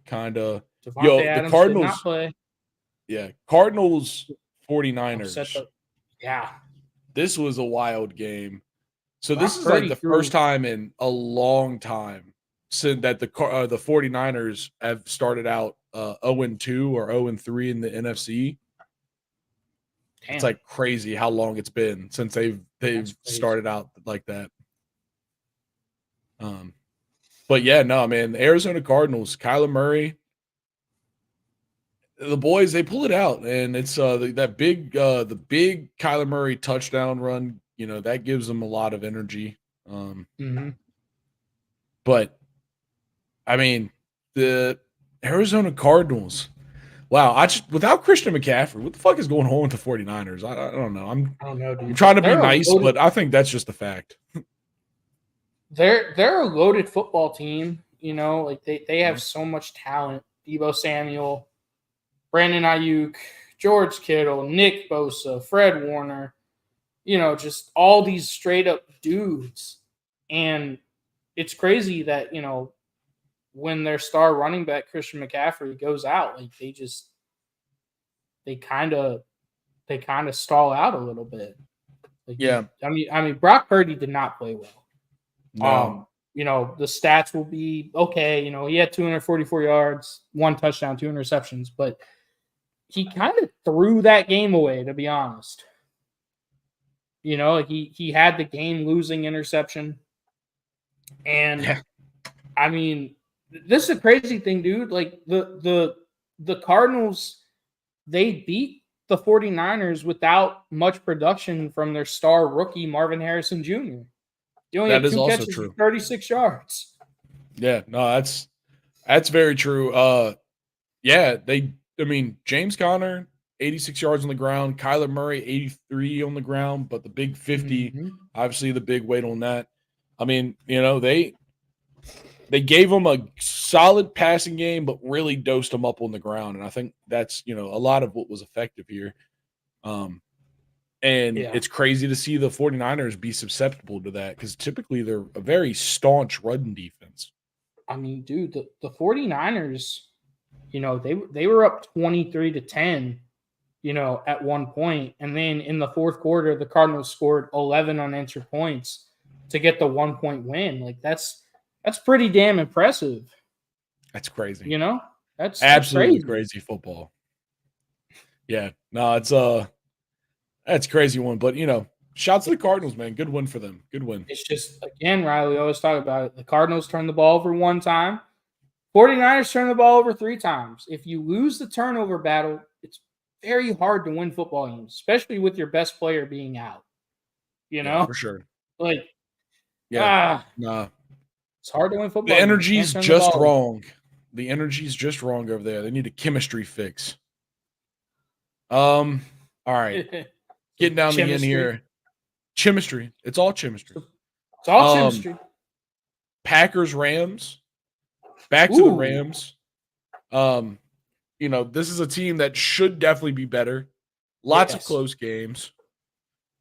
kind of. The Cardinals did not play. Yeah, Cardinals, 49ers. Yeah. This was a wild game. So this is like the first time in a long time since that the 49ers have started out 0-2 or 0-3 in the NFC. Damn. It's like crazy how long it's been since they've started out like that. But yeah, no, man, the Arizona Cardinals, Kyler Murray, the boys, they pull it out, and it's the big Kyler Murray touchdown run. That gives them a lot of energy. But I mean, the Arizona Cardinals. Wow, without Christian McCaffrey, what the fuck is going on with the 49ers? I don't know. I don't know, dude. I'm trying to be nice, but I think that's just a fact. They're a loaded football team, like they have so much talent. Deebo Samuel, Brandon Ayuk, George Kittle, Nick Bosa, Fred Warner, just all these straight up dudes. And it's crazy that, when their star running back Christian McCaffrey goes out, like they kind of stall out a little bit. Like, yeah. I mean Brock Purdy did not play well. No. The stats will be okay. He had 244 yards, 1 touchdown, 2 interceptions, but he kind of threw that game away, to be honest. He had the game losing interception. And I mean, this is a crazy thing, dude. Like the Cardinals, they beat the 49ers without much production from their star rookie Marvin Harrison Jr. He only had 2 catches for 36 yards. Yeah, no, that's very true. James Conner, 86 yards on the ground, Kyler Murray, 83 on the ground, but the big 50, obviously the big weight on that. I mean, they gave them a solid passing game, but really dosed them up on the ground. And I think that's, a lot of what was effective here. It's crazy to see the 49ers be susceptible to that because typically they're a very staunch run defense. I mean, dude, the 49ers, they were up 23-10, at one point, and then in the fourth quarter, the Cardinals scored 11 unanswered points to get the 1-point win. Like that's pretty damn impressive. That's crazy. That's absolutely crazy. crazy football. Yeah, no, that's crazy one. But shouts to the Cardinals, man. Good win for them. Good win. It's just, again, Riley, always talk about it. The Cardinals turned the ball over one time. 49ers turned the ball over 3 times. If you lose the turnover battle, it's very hard to win football games, especially with your best player being out. Yeah, for sure. Like, nah. It's hard to win football. The energy's just wrong. The energy's just wrong over there. They need a chemistry fix. All right. Getting down the end here. Chemistry. It's all chemistry. It's all chemistry. Packers, Rams. Back to the Rams. This is a team that should definitely be better. Lots of close games.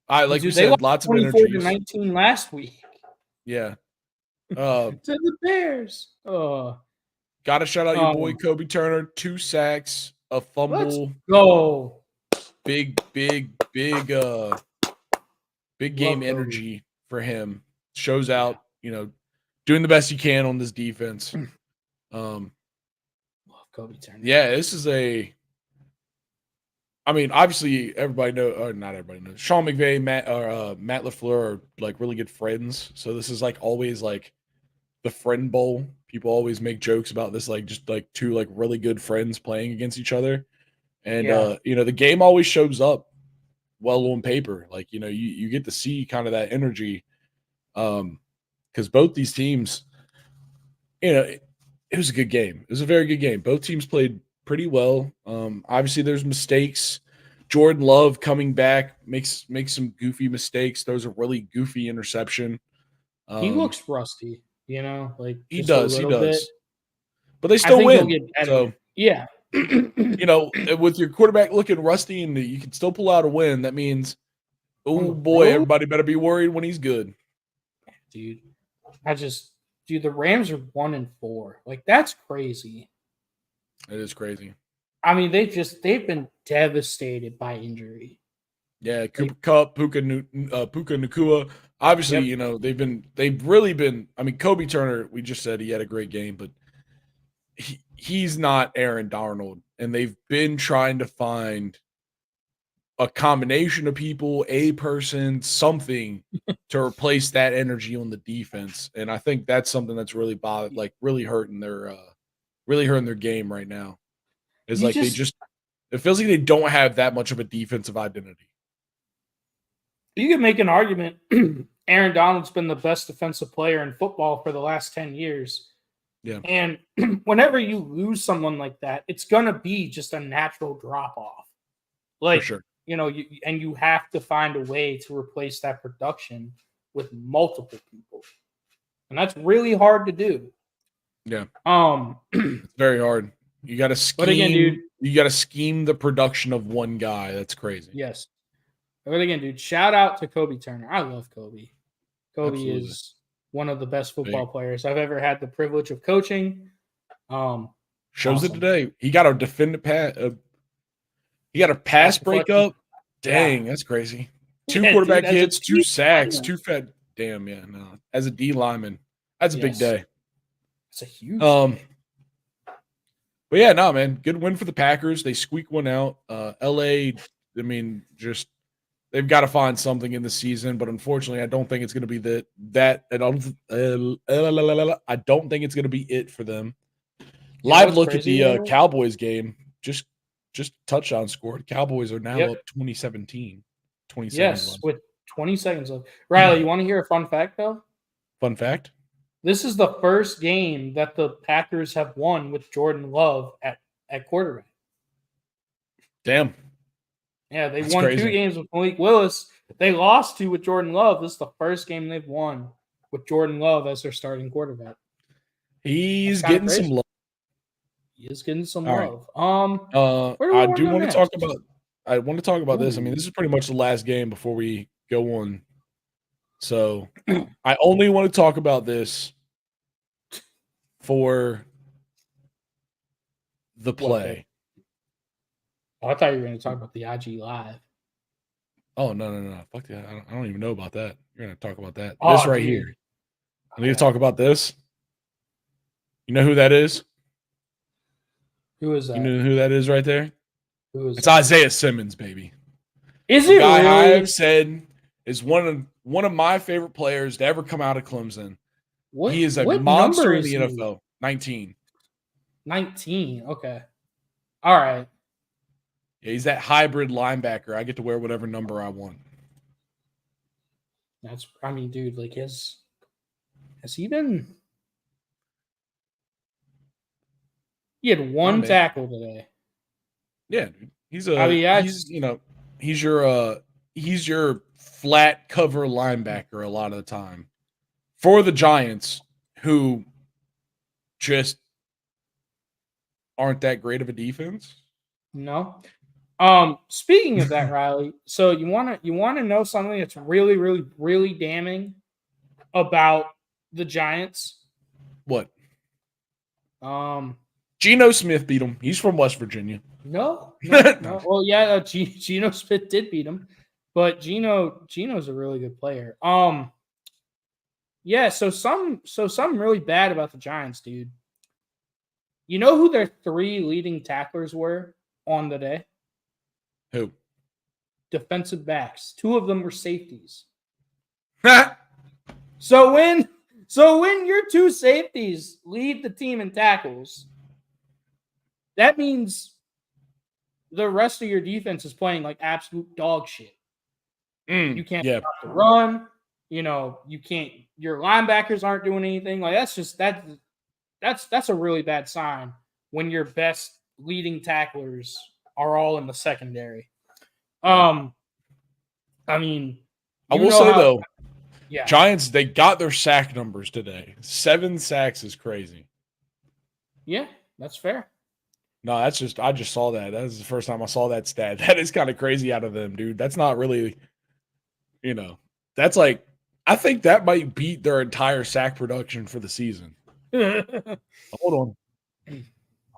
Like we said, lots of energy. 24-19 last week. Yeah. To the Bears. Gotta shout out your boy Kobe Turner. 2 sacks, a fumble. Let's go. Big game energy for him. Shows out, doing the best he can on this defense. Love Kobe Turner. Yeah, this is obviously everybody knows, or not everybody knows. Sean McVay, Matt LaFleur are like really good friends. So this is like always like the friend bowl. People always make jokes about this, like just like 2 like really good friends playing against each other. And the game always shows up well on paper. Like, you get to see kind of that energy. Because both these teams, it was a good game. It was a very good game. Both teams played pretty well. Obviously there's mistakes. Jordan Love coming back makes some goofy mistakes. Throws a really goofy interception. He looks rusty, like he does. Bit. But they still win. He'll get better. So yeah. With your quarterback looking rusty and you can still pull out a win, that means, oh boy, everybody better be worried when he's good. Dude, the Rams are 1-4. Like, that's crazy. It is crazy. They've been devastated by injury. Yeah, Cooper Kupp, Puka Nacua. Obviously, they've really been. Kobe Turner, we just said he had a great game, but he's not Aaron Darnold, and they've been trying to find a combination of people, a person, something to replace that energy on the defense. And I think that's something that's really really hurting their game right now. Is like it feels like they don't have that much of a defensive identity. You can make an argument. Aaron Donald's been the best defensive player in football for the last 10 years. Yeah. And whenever you lose someone like that, it's going to be just a natural drop off. Like, for sure. You have to find a way to replace that production with multiple people. And that's really hard to do. Yeah. It's very hard. You got to scheme. But again, dude, you got to scheme the production of one guy. That's crazy. Yes. But again, dude, shout out to Kobe Turner. I love Kobe. Kobe Absolutely. is one of the best football players I've ever had the privilege of coaching. Shows it today. He got a he got a pass breakup. Dang, that's crazy. 2 quarterback hits, 2 sacks, 2 fed. Damn, yeah, no. As a D lineman, that's a big day. It's a huge day. But yeah, no, man. Good win for the Packers. They squeak one out. LA, they've got to find something in the season, but unfortunately, I don't think it's going to be that. I don't think it's going to be it for them. Live look at the Cowboys game. Just touchdown scored. Cowboys are now up 2017. 20 yes, with 20 seconds left. Riley, you want to hear a fun fact, though? Fun fact? This is the first game that the Packers have won with Jordan Love at quarterback. Damn. Yeah, they won crazy. 2 games with Malik Willis. They lost 2 with Jordan Love. This is the first game they've won with Jordan Love as their starting quarterback. He's getting some love. He is getting some love. I do want to talk about. I want to talk about this. This is pretty much the last game before we go on. So I only want to talk about this for the play. Oh, I thought you were going to talk about the IG Live. Oh, no. Fuck that. I don't even know about that. You're going to talk about that. Oh, This right dude. here. I need to talk about this. You know who that is? Who is that? You know who that is right there? Who is It's that? Isaiah Simmons, baby. Is The it guy really? I've said is one of my favorite players to ever come out of Clemson. He is a monster in the NFL. 19. 19. Okay. All right. Yeah, he's that hybrid linebacker. I get to wear whatever number I want. Dude, like has he been? He had one tackle today. Yeah, dude. He's your flat cover linebacker a lot of the time for the Giants, who just aren't that great of a defense. No. Speaking of that, Riley, so you wanna know something that's really, really, really damning about the Giants? What? Um, Geno Smith beat him. He's from West Virginia. No. Well, yeah, Geno Smith did beat him, but Geno's a really good player. Yeah. So something really bad about the Giants, dude. You know who their 3 leading tacklers were on the day? Who? Defensive backs. 2 of them were safeties. So when your 2 safeties lead the team in tackles, that means the rest of your defense is playing like absolute dog shit. You can't stop the run. You can't. Your linebackers aren't doing anything. Like that's a really bad sign when your best leading tacklers are all in the secondary. I will say though, yeah, Giants, they got their sack numbers today. 7 sacks is crazy. Yeah, that's fair. No, I just saw that. That was the first time I saw that stat. That is kind of crazy out of them, dude. That's not really, that's like, I think that might beat their entire sack production for the season. Hold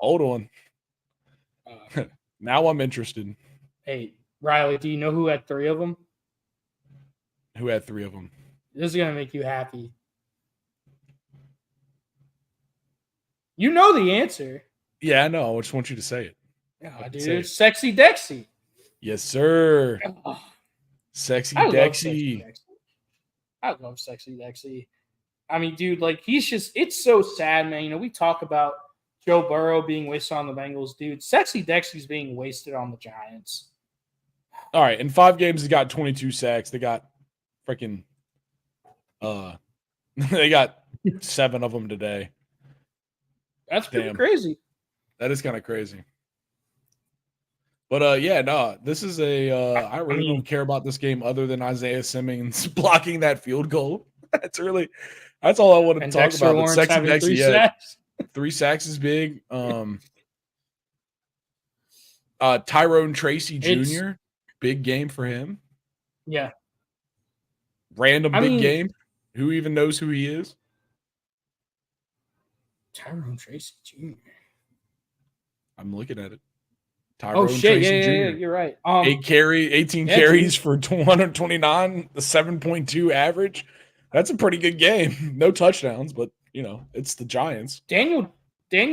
on. Now I'm interested. Hey, Riley, do you know who had 3 of them? Who had 3 of them? This is going to make you happy. You know the answer. Yeah, I know. I just want you to say it. Yeah, dude. It's Sexy Dexy. Yes, sir. Oh, Sexy Dexy. I love Sexy Dexy. I mean, dude, like it's so sad, man. We talk about Joe Burrow being wasted on the Bengals, dude. Sexy Dexy's being wasted on the Giants. All right, in 5 games, he got 22 sacks. They got freaking they got 7 of them today. That's pretty crazy. That is kind of crazy. But this is I really don't care about this game other than Isaiah Simmons blocking that field goal. That's all I want to talk Dexter about. Lawrence Sexy having Dexy, 3 sacks. 3 sacks is big. Tyrone Tracy Jr., big game for him. Yeah. Random big game. Who even knows who he is? Tyrone Tracy Jr. I'm looking at it. Tyrone Tracy Jr. Yeah, you're right. 18 carries for 229, the 7.2 average. That's a pretty good game. No touchdowns, but it's the Giants. Daniel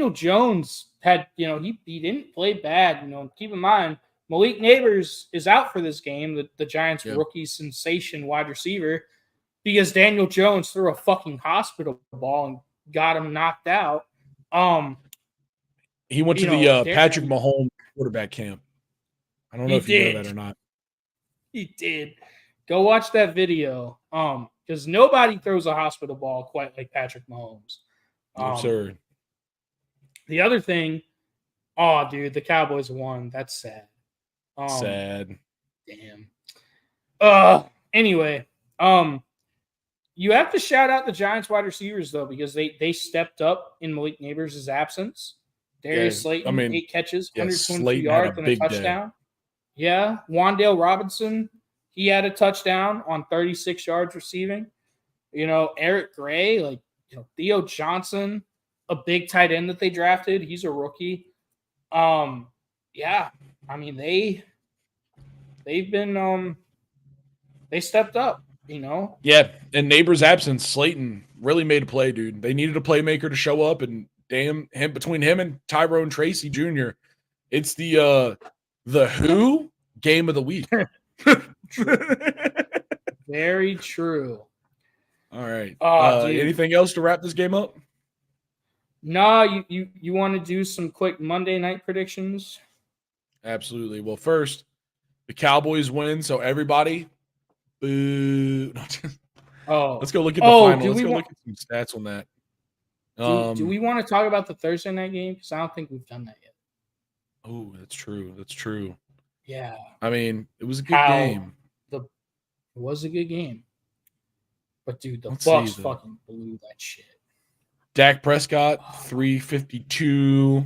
Jones had, he didn't play bad. Keep in mind, Malik Neighbors is out for this game, the Giants rookie sensation wide receiver, because Daniel Jones threw a fucking hospital ball and got him knocked out. He went to the Patrick Mahomes quarterback camp. I don't know if you know that or not. He did. Go watch that video. Because nobody throws a hospital ball quite like Patrick Mahomes. Yes, sir. The other thing, dude, the Cowboys won. That's sad. Sad. Damn. Anyway, you have to shout out the Giants wide receivers though, because they stepped up in Malik Neighbors' absence. Darius Slayton, 8 catches, 122 yards, and a touchdown. Day. Yeah, Wan'Dale Robinson, he had a touchdown on 36 yards receiving. Eric Gray, Theo Johnson, a big tight end that they drafted. He's a rookie. Yeah, I mean they've been they stepped up, you know. Yeah, in Neighbor's absence, Slayton really made a play, dude. They needed a playmaker to show up, and damn him between him and Tyrone Tracy Jr., it's the who game of the week. Very true. All right. Dude. Anything else to wrap this game up? No, you want to do some quick Monday night predictions? Absolutely. Well, first, the Cowboys win, so everybody, boo. Let's go look at the final. Let's go look at some stats on that. Do we want to talk about the Thursday night game? Because I don't think we've done that yet. Oh, that's true. That's true. Yeah. I mean, it was a good game. It was a good game. But, dude, the Let's Bucks see, fucking blew that shit. Dak Prescott, 352,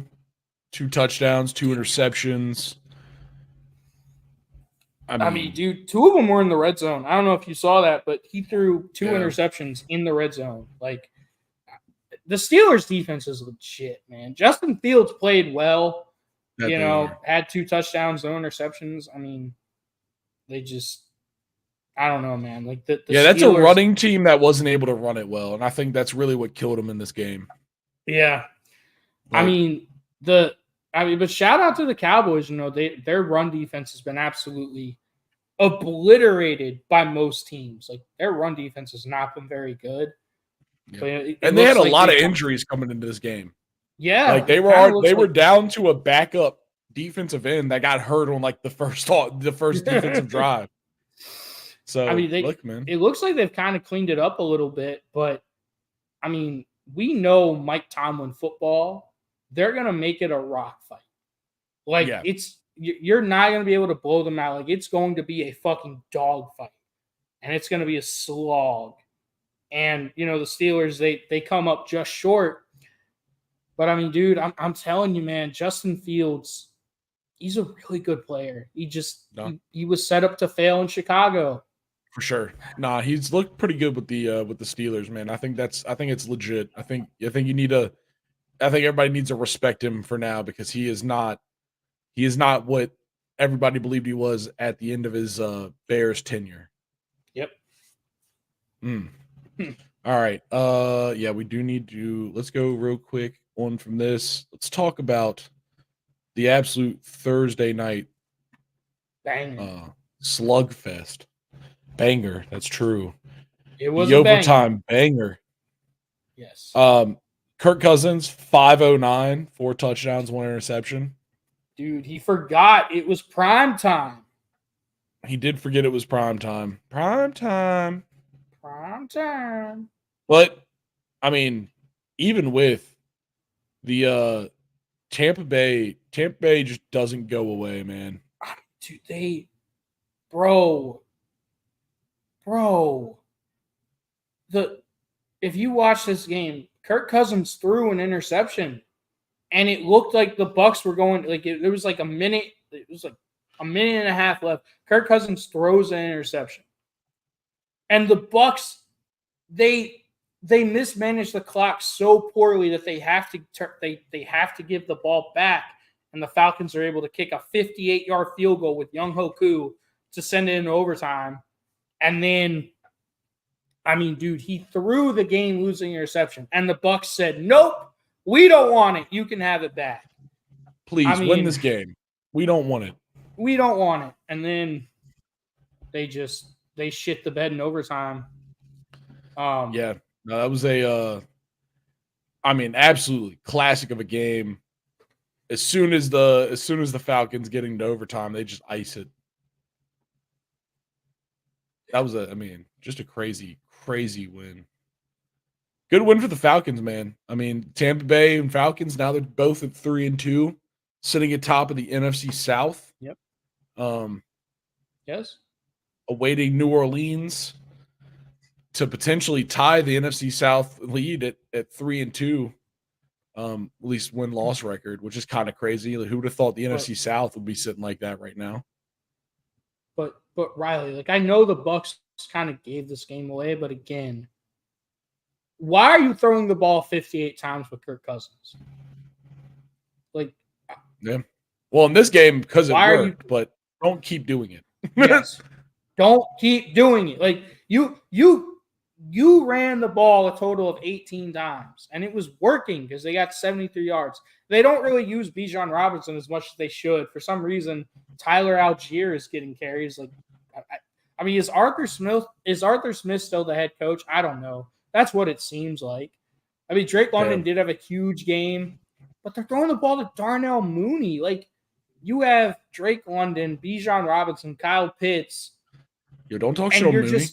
2 touchdowns, 2 interceptions. I mean, dude, 2 of them were in the red zone. I don't know if you saw that, but he threw 2 interceptions in the red zone. Like, the Steelers' defense is legit, man. Justin Fields played well. Had 2 touchdowns, no interceptions. I mean, they just, I don't know, man. Like the that's a running team that wasn't able to run it well, and I think that's really what killed them in this game. Yeah, but shout out to the Cowboys. Their run defense has been absolutely obliterated by most teams. Like their run defense has not been very good. Yeah. And they had a lot of injuries coming into this game. Yeah, like they were down to a backup defensive end that got hurt on like the first defensive drive. So I mean, man, it looks like they've kind of cleaned it up a little bit, but I mean, we know Mike Tomlin football. They're gonna make it a rock fight. Like you're not gonna be able to blow them out. Like it's going to be a fucking dog fight, and it's gonna be a slog. And the Steelers they come up just short. But I mean, dude, I'm telling you, man, Justin Fields, he's a really good player. He was set up to fail in Chicago. For sure. Nah, he's looked pretty good with the Steelers, man. I think it's legit. I think everybody needs to respect him for now because he is not what everybody believed he was at the end of his Bears tenure. Yep. All right. We do need to let's go real quick on from this. Let's talk about the absolute Thursday night slugfest. Banger. That's true. It was the overtime banger. Yes. Kirk Cousins, 509, 4 touchdowns, 1 interception. Dude, he forgot it was prime time. He did forget it was prime time. Prime time. But I mean, even with the Tampa Bay just doesn't go away, man. Dude, bro. If you watch this game, Kirk Cousins threw an interception, and it looked like the Bucks were going there was like a minute. It was like a minute and a half left. Kirk Cousins throws an interception, and the Bucks they mismanaged the clock so poorly that they have to give the ball back, and the Falcons are able to kick a 58-yard field goal with Young Hoku to send it into overtime. And then, I mean, dude, he threw the game-losing interception, and the Bucks said, "Nope, we don't want it. You can have it back. Please win this game. We don't want it. We don't want it." And then they shit the bed in overtime. That was absolutely classic of a game. As soon as the Falcons get into overtime, they just ice it. That was just a crazy, crazy win. Good win for the Falcons, man. I mean, Tampa Bay and Falcons, now they're both at 3-2, sitting at top of the NFC South. Yep. Yes. Awaiting New Orleans to potentially tie the NFC South lead at 3-2, at least win-loss record, which is kind of crazy. Like, who would have thought the NFC South would be sitting like that right now? But Riley, I know the Bucks kind of gave this game away, but again, why are you throwing the ball 58 times with Kirk Cousins? Yeah. Well, in this game, because it Why are worked, but don't keep doing it. Yes. Don't keep doing it. Like you ran the ball a total of 18 times and it was working because they got 73 yards. They don't really use Bijan Robinson as much as they should. For some reason, Tyler Algier is getting carries. Like, I mean, is Arthur Smith still the head coach? I don't know. That's what it seems like. I mean, Drake London did have a huge game, but they're throwing the ball to Darnell Mooney. Like, you have Drake London, Bijan Robinson, Kyle Pitts. Yo, don't talk shit on Mooney.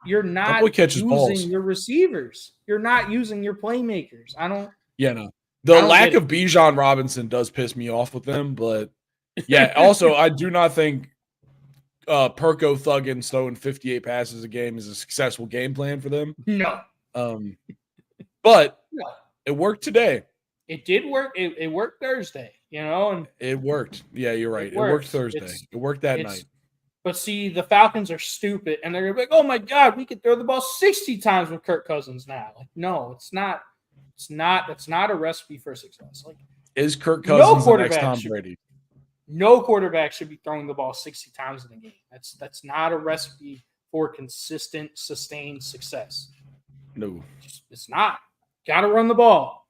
You're not using your receivers. You're not using your playmakers. Yeah, no. The lack of Bijan Robinson does piss me off with them, but yeah, also I do not think Perko Thuggins throwing 58 passes a game is a successful game plan for them. No. But it worked today. It did work. It worked Thursday, and it worked. Yeah, you're right. It worked Thursday. It worked that night. But see, the Falcons are stupid, and they're gonna be like, "Oh my God, we could throw the ball 60 times with Kirk Cousins now." Like, no, it's not. It's not. That's not a recipe for success. Like, is Kirk Cousins the next Tom Brady? No quarterback should be throwing the ball 60 times in a game. That's not a recipe for consistent, sustained success. No, it's not. Got to run the ball.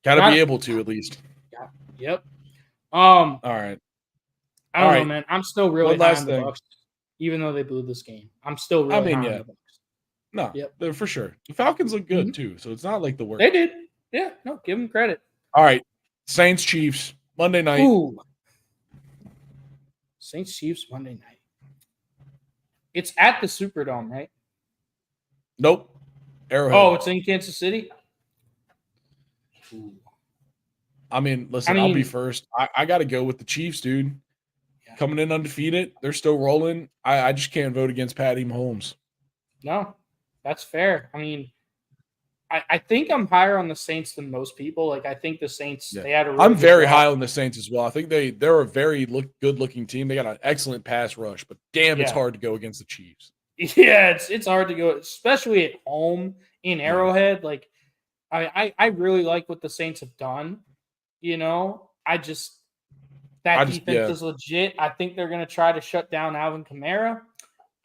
Got to be able to at least. Yep. All right. I don't know, man. I'm still really high on the Bucs, even though they blew this game. I'm still really high on the Bucs. No, they're for sure. The Falcons look good too, so it's not like the worst. They did. Yeah, no, give them credit. All right, Saints Chiefs Monday night. Ooh. Saints Chiefs Monday night. It's at the Superdome, right? Nope. Arrowhead. Oh, it's in Kansas City. Ooh. I mean, listen, I'll be first. I got to go with the Chiefs, dude. Yeah. Coming in undefeated. They're still rolling. I just can't vote against Patty Mahomes. No, that's fair. I mean, I think I'm higher on the Saints than most people. Like, I think the Saints, they had a really I'm very high on the Saints as well. I think they're a very good-looking team. They got an excellent pass rush, but damn, it's hard to go against the Chiefs. Yeah, it's hard to go, especially at home in Arrowhead. Like, I really like what the Saints have done. That defense is legit. I think they're going to try to shut down Alvin Kamara.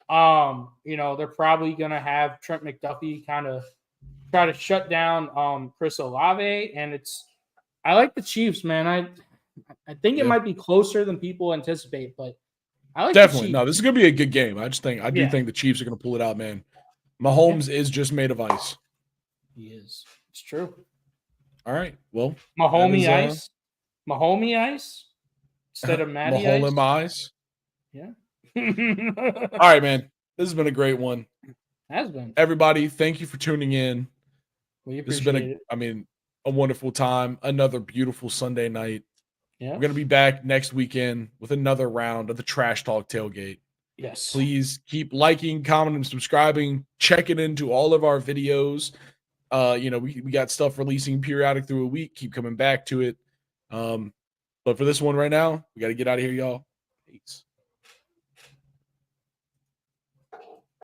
They're probably going to have Trent McDuffie kind of try to shut down Chris Olave, and I like the Chiefs, man. I think it might be closer than people anticipate, but I like definitely. The Chiefs. No, this is going to be a good game. I do think the Chiefs are going to pull it out, man. Mahomes is just made of ice. He is. It's true. All right. Well, Mahomie ice instead of Matty ice. Yeah. All right, man. This has been a great one. Has been. Everybody, thank you for tuning in. We appreciate it. A wonderful time. Another beautiful Sunday night. Yeah. We're going to be back next weekend with another round of the Trash Talk Tailgate. Yes. Please keep liking, commenting, subscribing, checking into all of our videos. We got stuff releasing periodic through a week. Keep coming back to it. But for this one right now, we got to get out of here, y'all. Peace.